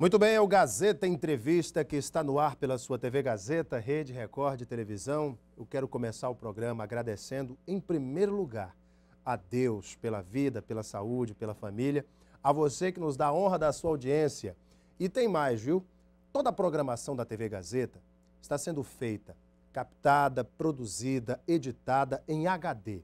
Muito bem, é o Gazeta Entrevista que está no ar pela sua TV Gazeta, Rede Record de Televisão. Eu quero começar o programa agradecendo, em primeiro lugar, a Deus pela vida, pela saúde, pela família, a você que nos dá a honra da sua audiência. E tem mais, viu? Toda a programação da TV Gazeta está sendo feita, captada, produzida, editada em HD.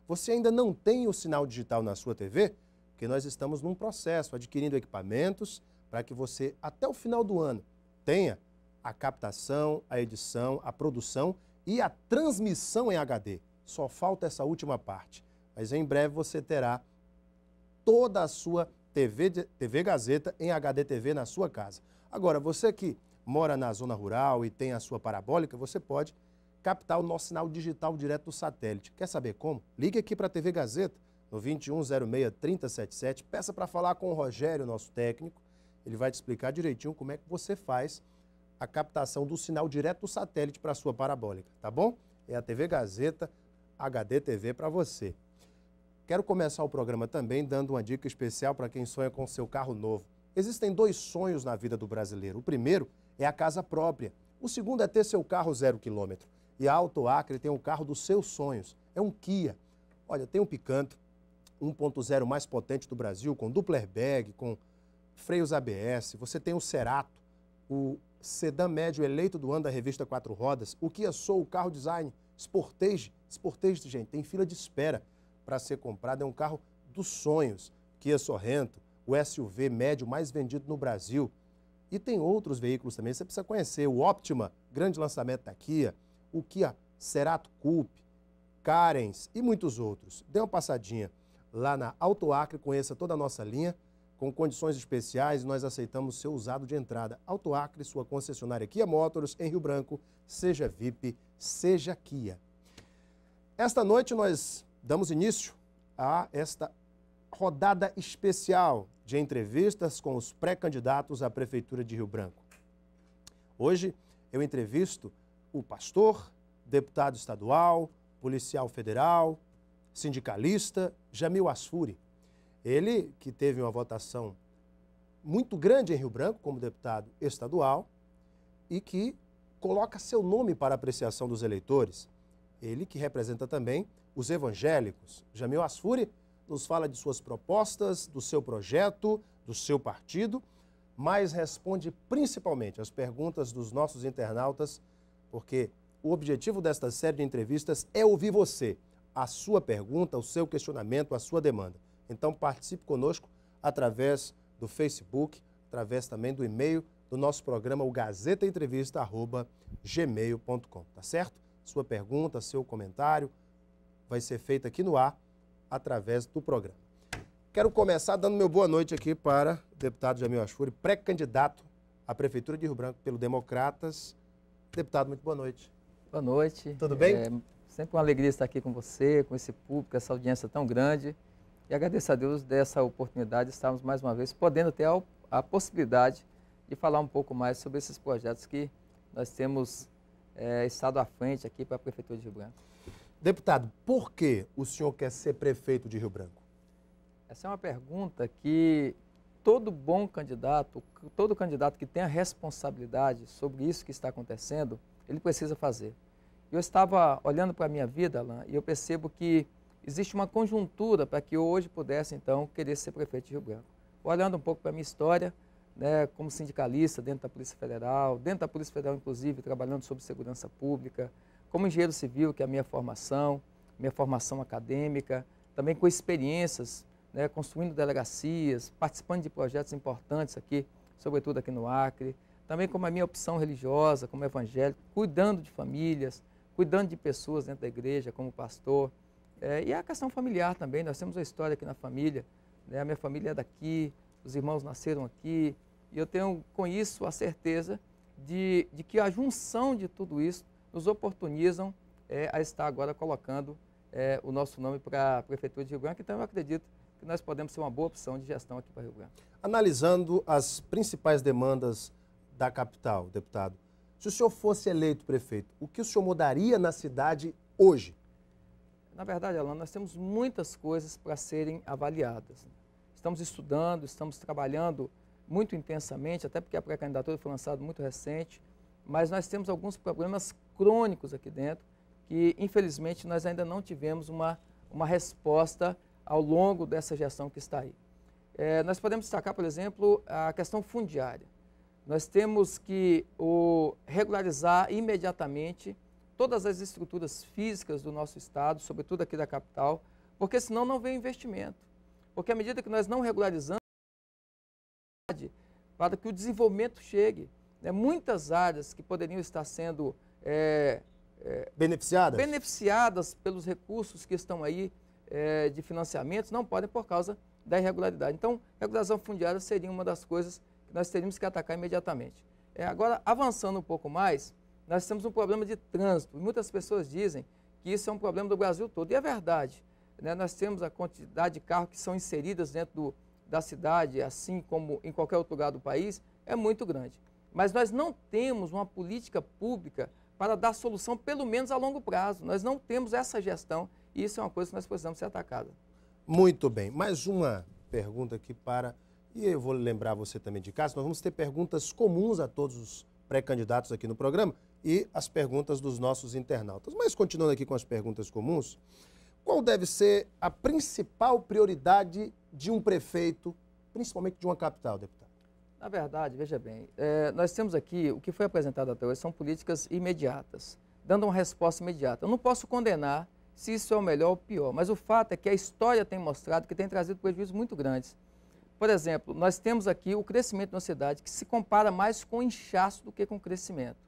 Você ainda não tem o sinal digital na sua TV? Porque nós estamos num processo, adquirindo equipamentos para que você, até o final do ano, tenha a captação, a edição, a produção e a transmissão em HD. Só falta essa última parte. Mas em breve você terá toda a sua TV Gazeta em HD TV na sua casa. Agora, você que mora na zona rural e tem a sua parabólica, você pode captar o nosso sinal digital direto do satélite. Quer saber como? Ligue aqui para a TV Gazeta, no 2106-3077. Peça para falar com o Rogério, nosso técnico. Ele vai te explicar direitinho como é que você faz a captação do sinal direto do satélite para a sua parabólica, tá bom? É a TV Gazeta HD TV para você. Quero começar o programa também dando uma dica especial para quem sonha com seu carro novo. Existem dois sonhos na vida do brasileiro. O primeiro é a casa própria. O segundo é ter seu carro 0 km. E a Auto Acre tem o carro dos seus sonhos. É um Kia. Olha, tem um Picanto 1.0 mais potente do Brasil, com dupla airbag, com freios ABS. Você tem o Cerato, o sedã médio eleito do ano da revista 4 Rodas. O Kia Soul, o carro design Sportage. Sportage, gente, tem fila de espera para ser comprado. É um carro dos sonhos. Kia Sorrento, o SUV médio mais vendido no Brasil. E tem outros veículos também, você precisa conhecer. O Optima, grande lançamento da Kia, o Kia Cerato Coupe, Carens e muitos outros. Dê uma passadinha lá na Auto Acre, conheça toda a nossa linha, com condições especiais, nós aceitamos seu usado de entrada. Auto Acre, sua concessionária Kia Motors, em Rio Branco, seja VIP, seja Kia. Esta noite nós damos início a esta rodada especial de entrevistas com os pré-candidatos à Prefeitura de Rio Branco. Hoje eu entrevisto o pastor, deputado estadual, policial federal, sindicalista, Jamil Asfuri. Ele que teve uma votação muito grande em Rio Branco como deputado estadual e que coloca seu nome para apreciação dos eleitores. Ele que representa também os evangélicos. Jamil Asfuri nos fala de suas propostas, do seu projeto, do seu partido, mas responde principalmente às perguntas dos nossos internautas, porque o objetivo desta série de entrevistas é ouvir você, a sua pergunta, o seu questionamento, a sua demanda. Então participe conosco através do Facebook, através também do e-mail do nosso programa, o gazetaentrevista@gmail.com, tá certo? Sua pergunta, seu comentário vai ser feito aqui no ar através do programa. Quero começar dando meu boa noite aqui para o deputado Jamil Asfuri, pré-candidato à Prefeitura de Rio Branco pelo Democratas. Deputado, muito boa noite. Boa noite. Tudo bem? Sempre uma alegria estar aqui com você, com esse público, essa audiência tão grande. E agradeço a Deus dessa oportunidade de estarmos mais uma vez podendo ter a possibilidade de falar um pouco mais sobre esses projetos que nós temos estado à frente aqui para a Prefeitura de Rio Branco. Deputado, por que o senhor quer ser prefeito de Rio Branco? Essa é uma pergunta que todo bom candidato, todo candidato que tem a responsabilidade sobre isso que está acontecendo, ele precisa fazer. Eu estava olhando para a minha vida, Alain, e eu percebo que existe uma conjuntura para que eu hoje pudesse, então, querer ser prefeito de Rio Branco. Olhando um pouco para a minha história, né, como sindicalista dentro da Polícia Federal, inclusive, trabalhando sobre segurança pública, como engenheiro civil, que é a minha formação acadêmica, também com experiências, né, construindo delegacias, participando de projetos importantes aqui, sobretudo aqui no Acre, também como a minha opção religiosa, como evangélico, cuidando de famílias, cuidando de pessoas dentro da igreja, como pastor, e a questão familiar também. Nós temos uma história aqui na família, né, a minha família é daqui, os irmãos nasceram aqui, e eu tenho com isso a certeza de que a junção de tudo isso nos oportunizam a estar agora colocando o nosso nome para a Prefeitura de Rio Branco. Então eu acredito que nós podemos ser uma boa opção de gestão aqui para Rio Branco. Analisando as principais demandas da capital, deputado, se o senhor fosse eleito prefeito, o que o senhor mudaria na cidade hoje? Na verdade, Alan, nós temos muitas coisas para serem avaliadas. Estamos estudando, estamos trabalhando muito intensamente, até porque a pré-candidatura foi lançada muito recente, mas nós temos alguns problemas crônicos aqui dentro que, infelizmente, nós ainda não tivemos uma resposta ao longo dessa gestão que está aí. Nós podemos destacar, por exemplo, a questão fundiária. Nós temos que regularizar imediatamente todas as estruturas físicas do nosso estado, sobretudo aqui da capital, porque senão não vem investimento. Porque à medida que nós não regularizamos, para que o desenvolvimento chegue, muitas áreas que poderiam estar sendo beneficiadas pelos recursos que estão aí de financiamentos, não podem por causa da irregularidade. Então, regularização fundiária seria uma das coisas que nós teríamos que atacar imediatamente. Agora, avançando um pouco mais, nós temos um problema de trânsito. Muitas pessoas dizem que isso é um problema do Brasil todo, e é verdade. Nós temos a quantidade de carros que são inseridas dentro da cidade, assim como em qualquer outro lugar do país, é muito grande. Mas nós não temos uma política pública para dar solução, pelo menos a longo prazo. Nós não temos essa gestão e isso é uma coisa que nós precisamos ser atacada. Muito bem. Mais uma pergunta aqui e eu vou lembrar você também de casa, nós vamos ter perguntas comuns a todos os pré-candidatos aqui no programa e as perguntas dos nossos internautas. Mas continuando aqui com as perguntas comuns, qual deve ser a principal prioridade de um prefeito, principalmente de uma capital, deputado? Na verdade, veja bem, nós temos aqui, o que foi apresentado até hoje são políticas imediatas, dando uma resposta imediata. Eu não posso condenar se isso é o melhor ou o pior, mas o fato é que a história tem mostrado que tem trazido prejuízos muito grandes. Por exemplo, nós temos aqui o crescimento de uma cidade que se compara mais com inchaço do que com crescimento.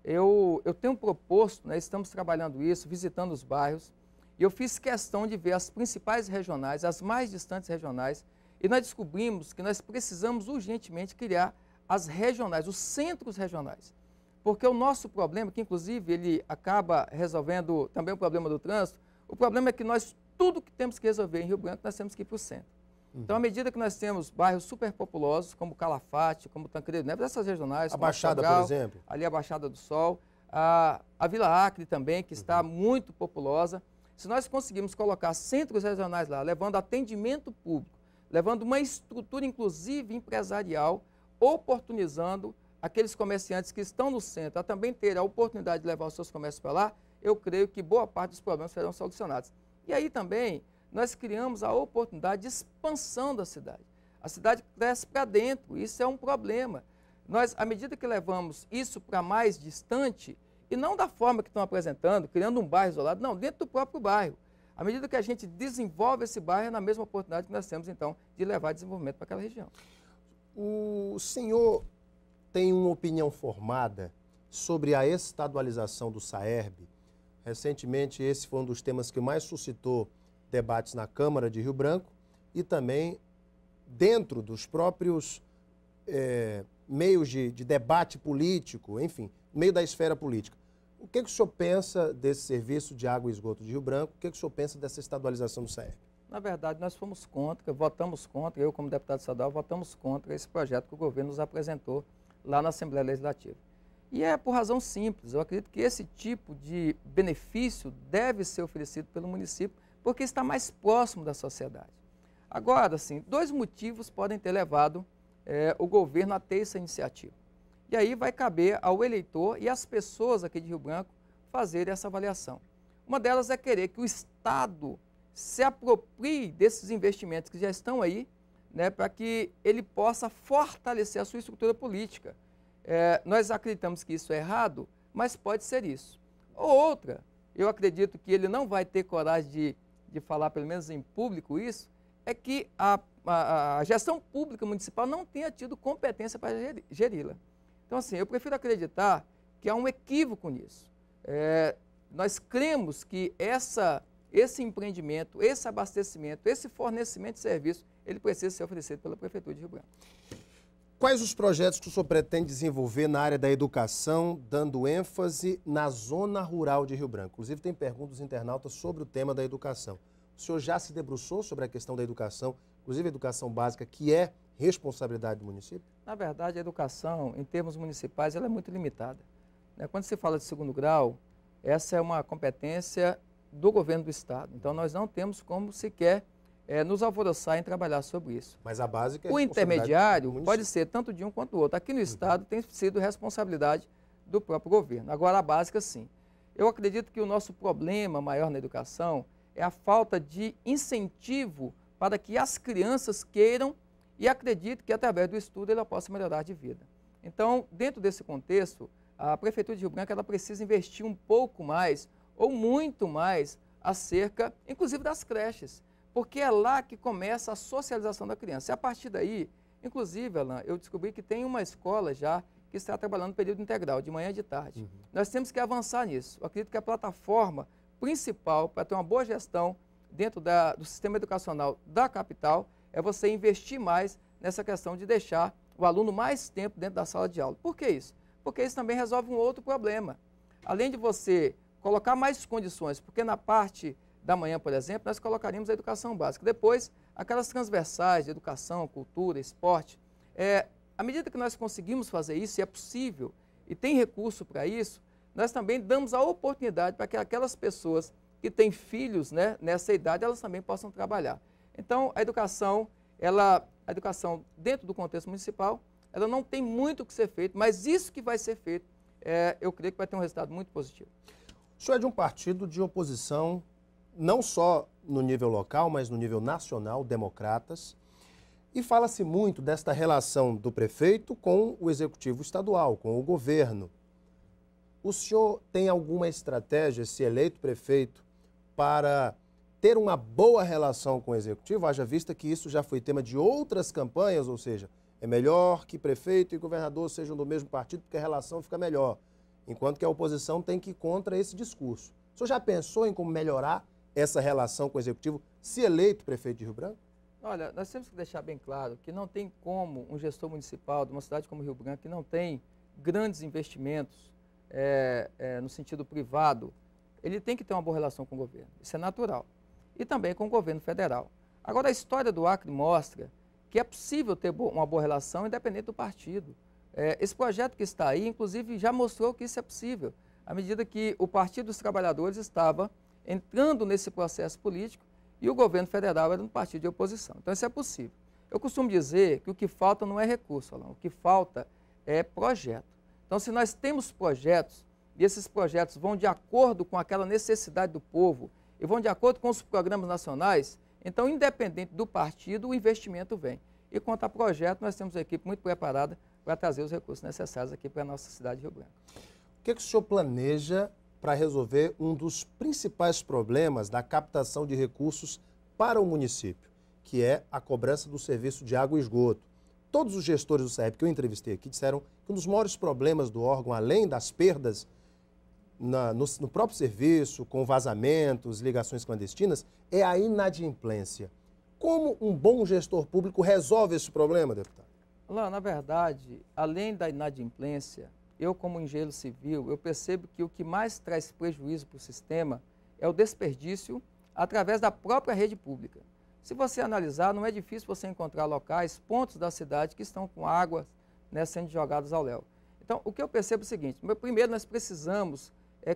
Eu tenho proposto, estamos trabalhando isso, visitando os bairros, e eu fiz questão de ver as principais regionais, as mais distantes regionais, e nós descobrimos que nós precisamos urgentemente criar as regionais, os centros regionais. Porque o nosso problema, que inclusive ele acaba resolvendo também o problema do trânsito, o problema é que tudo que temos que resolver em Rio Branco, nós temos que ir para o centro. Então, à medida que nós temos bairros superpopulosos, como Calafate, como Tancredo Neves, essas regionais... A Baixada, por exemplo. Ali a Baixada do Sol, a Vila Acre também, que está muito populosa. Se nós conseguirmos colocar centros regionais lá, levando atendimento público, levando uma estrutura, inclusive empresarial, oportunizando aqueles comerciantes que estão no centro a também ter a oportunidade de levar os seus comércios para lá, eu creio que boa parte dos problemas serão solucionados. E aí também nós criamos a oportunidade de expansão da cidade. A cidade cresce para dentro, isso é um problema. Nós, à medida que levamos isso para mais distante, e não da forma que estão apresentando, criando um bairro isolado, não, dentro do próprio bairro. À medida que a gente desenvolve esse bairro, é na mesma oportunidade que nós temos, então, de levar desenvolvimento para aquela região. O senhor tem uma opinião formada sobre a estadualização do Saerb? Recentemente, esse foi um dos temas que mais suscitou debates na Câmara de Rio Branco e também dentro dos próprios meios de debate político, enfim, meio da esfera política. O que o senhor pensa desse serviço de água e esgoto de Rio Branco? O que o senhor pensa dessa estadualização do Saerb? Na verdade, nós fomos contra, votamos contra, eu como deputado estadual, votamos contra esse projeto que o governo nos apresentou lá na Assembleia Legislativa. E é por razão simples, eu acredito que esse tipo de benefício deve ser oferecido pelo município, porque está mais próximo da sociedade. Agora, sim, dois motivos podem ter levado o governo a ter essa iniciativa. E aí vai caber ao eleitor e às pessoas aqui de Rio Branco fazerem essa avaliação. Uma delas é querer que o Estado se aproprie desses investimentos que já estão aí, para que ele possa fortalecer a sua estrutura política. Nós acreditamos que isso é errado, mas pode ser isso. Ou outra, eu acredito que ele não vai ter coragem de falar, pelo menos em público, isso, é que a gestão pública municipal não tenha tido competência para geri-la. Então, assim, eu prefiro acreditar que há um equívoco nisso. Nós cremos que esse empreendimento, esse abastecimento, esse fornecimento de serviço, ele precisa ser oferecido pela Prefeitura de Rio Branco. Quais os projetos que o senhor pretende desenvolver na área da educação, dando ênfase na zona rural de Rio Branco? Inclusive, tem perguntas dos internautas sobre o tema da educação. O senhor já se debruçou sobre a questão da educação, inclusive a educação básica, que é responsabilidade do município? Na verdade, a educação, em termos municipais, ela é muito limitada. Quando se fala de segundo grau, essa é uma competência do governo do Estado. Então, nós não temos como sequer nos alvoroçar em trabalhar sobre isso. Mas a básica é o intermediário pode ser tanto de um quanto do outro. Aqui no Estado tem sido responsabilidade do próprio governo. Agora, a básica, sim. Eu acredito que o nosso problema maior na educação é a falta de incentivo para que as crianças queiram e acreditem que, através do estudo, ela possa melhorar de vida. Então, dentro desse contexto, a Prefeitura de Rio Branco ela precisa investir um pouco mais ou muito mais acerca, inclusive, das creches, porque é lá que começa a socialização da criança. E a partir daí, inclusive, Alain, eu descobri que tem uma escola já que está trabalhando no período integral, de manhã e de tarde. Nós temos que avançar nisso. Eu acredito que a plataforma principal para ter uma boa gestão dentro do sistema educacional da capital é você investir mais nessa questão de deixar o aluno mais tempo dentro da sala de aula. Por que isso? Porque isso também resolve um outro problema. Além de você colocar mais condições, porque na parte da manhã, por exemplo, nós colocaríamos a educação básica. Depois, aquelas transversais de educação, cultura, esporte. À medida que nós conseguimos fazer isso, e é possível, e tem recurso para isso, nós também damos a oportunidade para que aquelas pessoas que têm filhos, né, nessa idade, elas também possam trabalhar. Então, a educação dentro do contexto municipal, ela não tem muito o que ser feito, mas isso que vai ser feito, eu creio que vai ter um resultado muito positivo. O senhor é de um partido de oposição, não só no nível local, mas no nível nacional, democratas, e fala-se muito desta relação do prefeito com o executivo estadual, com o governo. O senhor tem alguma estratégia, se eleito prefeito, para ter uma boa relação com o executivo? Haja vista que isso já foi tema de outras campanhas, ou seja, é melhor que prefeito e governador sejam do mesmo partido porque a relação fica melhor, enquanto que a oposição tem que ir contra esse discurso. O senhor já pensou em como melhorar essa relação com o executivo, se eleito prefeito de Rio Branco? Olha, nós temos que deixar bem claro que não tem como um gestor municipal de uma cidade como Rio Branco, que não tem grandes investimentos no sentido privado, ele tem que ter uma boa relação com o governo. Isso é natural. E também com o governo federal. Agora, a história do Acre mostra que é possível ter uma boa relação independente do partido. Esse projeto que está aí, inclusive, já mostrou que isso é possível, à medida que o Partido dos Trabalhadores estava entrando nesse processo político e o governo federal era um partido de oposição. Então, isso é possível. Eu costumo dizer que o que falta não é recurso, Alain, o que falta é projeto. Então, se nós temos projetos, e esses projetos vão de acordo com aquela necessidade do povo, e vão de acordo com os programas nacionais, então, independente do partido, o investimento vem. E quanto a projeto, nós temos uma equipe muito preparada para trazer os recursos necessários aqui para a nossa cidade de Rio Branco. O que o senhor planeja para resolver um dos principais problemas da captação de recursos para o município, que é a cobrança do serviço de água e esgoto? Todos os gestores do SAEB que eu entrevistei aqui disseram que um dos maiores problemas do órgão, além das perdas no próprio serviço, com vazamentos, ligações clandestinas, é a inadimplência. Como um bom gestor público resolve esse problema, deputado? Lá, na verdade, além da inadimplência, eu como engenheiro civil, eu percebo que o que mais traz prejuízo para o sistema é o desperdício através da própria rede pública. Se você analisar, não é difícil você encontrar locais, pontos da cidade que estão com água, né, sendo jogadas ao léu. Então, o que eu percebo é o seguinte: primeiro nós precisamos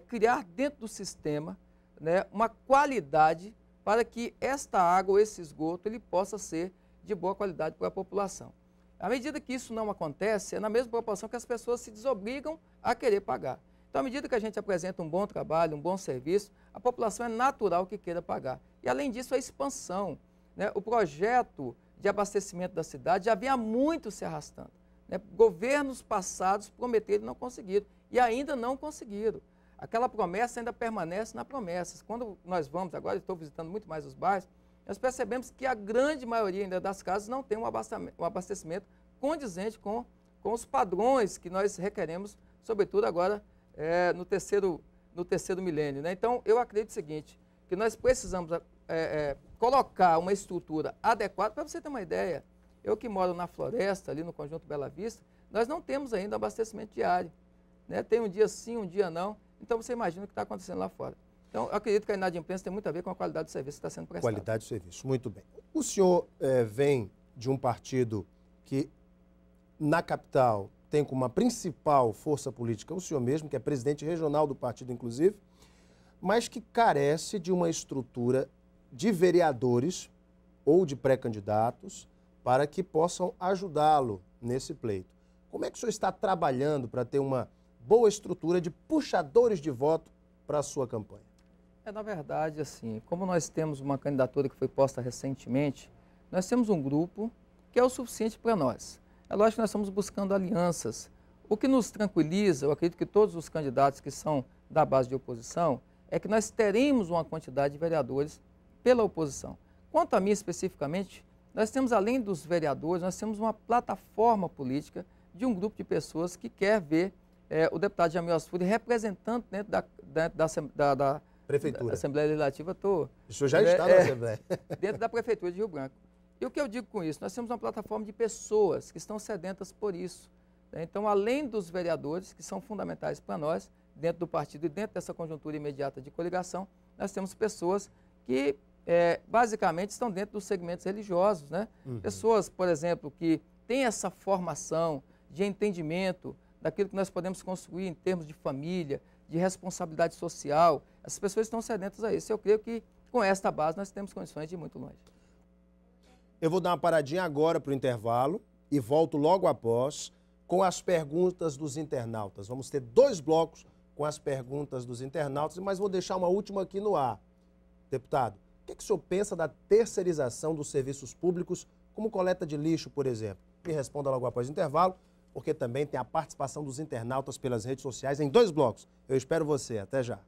criar dentro do sistema, né, uma qualidade para que esta água, esse esgoto, ele possa ser de boa qualidade para a população. À medida que isso não acontece, é na mesma proporção que as pessoas se desobrigam a querer pagar. Então, à medida que a gente apresenta um bom trabalho, um bom serviço, a população é natural que queira pagar. E, além disso, a expansão, né? O projeto de abastecimento da cidade já vinha muito se arrastando, né? Governos passados prometeram e não conseguiram, e ainda não conseguiram. Aquela promessa ainda permanece na promessa. Quando nós vamos, agora estou visitando muito mais os bairros, nós percebemos que a grande maioria ainda das casas não tem um abastecimento condizente com os padrões que nós requeremos, sobretudo agora no terceiro milênio, né? Então, eu acredito o seguinte, que nós precisamos colocar uma estrutura adequada. Para você ter uma ideia, eu que moro na floresta, ali no Conjunto Bela Vista, nós não temos ainda abastecimento diário, né? Tem um dia sim, um dia não. Então, você imagina o que está acontecendo lá fora. Então, eu acredito que a inadimplência tem muito a ver com a qualidade do serviço que está sendo prestado. Qualidade do serviço, muito bem. O senhor vem de um partido que, na capital, tem como uma principal força política o senhor mesmo, que é presidente regional do partido, inclusive, mas que carece de uma estrutura de vereadores ou de pré-candidatos para que possam ajudá-lo nesse pleito. Como é que o senhor está trabalhando para ter uma boa estrutura de puxadores de voto para a sua campanha? Na verdade, assim, como nós temos uma candidatura que foi posta recentemente, nós temos um grupo que é o suficiente para nós. É lógico que nós estamos buscando alianças. O que nos tranquiliza, eu acredito que todos os candidatos que são da base de oposição, é que nós teremos uma quantidade de vereadores pela oposição. Quanto a mim especificamente, nós temos, além dos vereadores, nós temos uma plataforma política de um grupo de pessoas que quer ver o deputado Jamil Asfuri representando dentro da Prefeitura. Da Assembleia Legislativa. O senhor já está na Assembleia. Dentro da Prefeitura de Rio Branco. E o que eu digo com isso? Nós temos uma plataforma de pessoas que estão sedentas por isso. Então, além dos vereadores, que são fundamentais para nós, dentro do partido e dentro dessa conjuntura imediata de coligação, nós temos pessoas que, basicamente, estão dentro dos segmentos religiosos, né? Pessoas, por exemplo, que têm essa formação de entendimento daquilo que nós podemos construir em termos de família, de responsabilidade social. As pessoas estão sedentas a isso. Eu creio que, com esta base, nós temos condições de ir muito longe. Eu vou dar uma paradinha agora para o intervalo e volto logo após com as perguntas dos internautas. Vamos ter 2 blocos com as perguntas dos internautas, mas vou deixar uma última aqui no ar. Deputado, o que o senhor pensa da terceirização dos serviços públicos, como coleta de lixo, por exemplo? Me responda logo após o intervalo, porque também tem a participação dos internautas pelas redes sociais em 2 blocos. Eu espero você. Até já.